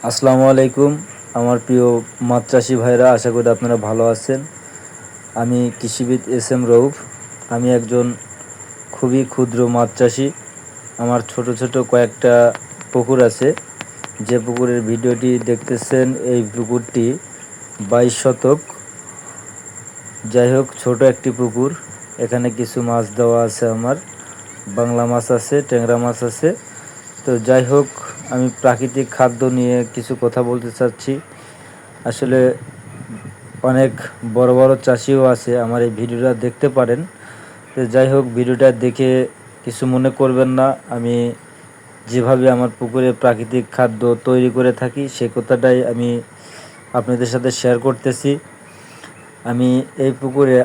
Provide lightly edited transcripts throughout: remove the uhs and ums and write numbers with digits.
আসসালামু আলাইকুম। আমার প্রিয় মাছ চাষি ভাইরা, আশা করি আপনারা ভালো আছেন। আমি কৃষিবিদ এস.এম. রউফ। আমি একজন খুবই ক্ষুদ্র মাছ চাষি। আমার ছোট ছোট কয়েকটা পুকুর আছে। যে পুকুরের ভিডিওটি দেখতেছেন, এই পুকুরটি 22 শতক। যাই হোক, ছোট একটি পুকুর। এখানে কিছু মাছ দেওয়া আছে আমার। বাংলা মাছ আছে, ট্যাংরা মাছ আছে। তো যাই হোক, আমি প্রাকৃতিক খাদ্য নিয়ে কিছু কথা বলতে চাচ্ছি। আসলে অনেক বড় বড় চাষিও আছে, আমার এই ভিডিওটা দেখতে পারেন। তো যাই হোক, ভিডিওটা দেখে কিছু মনে করবেন না। আমি যেভাবে আমার পুকুরে প্রাকৃতিক খাদ্য তৈরি করে থাকি, সে কথাটাই আমি আপনাদের সাথে শেয়ার করতেছি। আমি এই পুকুরে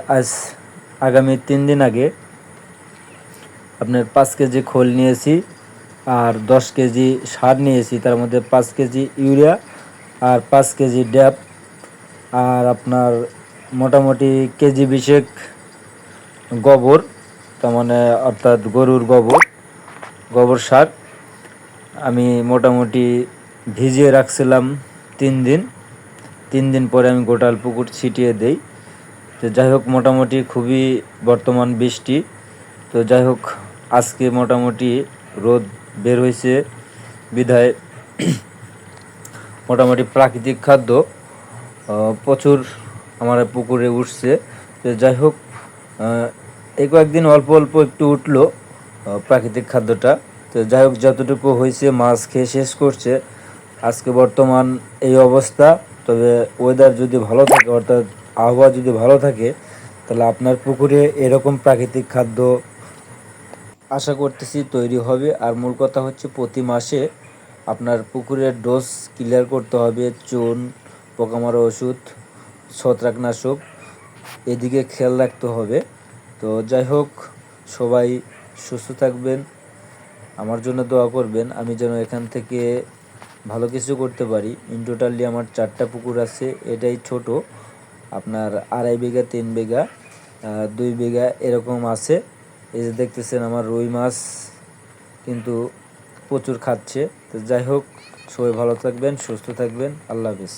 আগামী 3 দিন আগে আপনার 5 কেজি খোল নিয়েছি আর 10 কেজি সার নিয়েছি। তার মধ্যে 5 কেজি ইউরিয়া আর 5 কেজি ড্যাপ আর আপনার মোটামুটি কেজি 20 গোবর, তার মানে অর্থাৎ গরুর গোবর সার আমি মোটামুটি ভিজিয়ে রাখছিলাম 3 দিন। 3 দিন পরে আমি গোটাল পুকুর ছিটিয়ে দেই। তো যাই হোক, মোটামুটি খুবই বর্তমান বৃষ্টি। তো যাই হোক, আজকে মোটামুটি রোদ বের হয়েছে বিধায় মোটামুটি প্রাকৃতিক খাদ্য প্রচুর আমার পুকুরে উঠছে। তো যাই হোক, এই কয়েকদিন অল্প অল্প একটু উঠলো প্রাকৃতিক খাদ্যটা। তো যাই হোক, যতটুকু হয়েছে মাছ খেয়ে শেষ করছে। আজকে বর্তমান এই অবস্থা। তবে ওয়েদার যদি ভালো থাকে, অর্থাৎ আবহাওয়া যদি ভালো থাকে, তাহলে আপনার পুকুরে এরকম প্রাকৃতিক খাদ্য আশা করতেছি তৈরি হবে। আর মূল কথা হচ্ছে, প্রতি মাসে আপনার পুকুরের ডোজ ক্লিয়ার করতে হবে। চুন, পোকামারা ওষুধ, ছত্রাকনাশক, এদিকে খেয়াল রাখতে হবে। তো যাই হোক, সবাই সুস্থ থাকবেন, আমার জন্য দোয়া করবেন, আমি যেন এখান থেকে ভালো কিছু করতে পারি। ইন টোটালি আমার 4টা পুকুর আছে। এটাই ছোট, আপনার 2.5 বিঘা, 3 বিঘা, 2 বিঘা এরকম আছে। এই যে দেখতেছেন, আমার রুই মাছ কিন্তু প্রচুর খাচ্ছে। তো যাই হোক, সবাই ভালো থাকবেন, সুস্থ থাকবেন। আল্লাহ হাফেজ।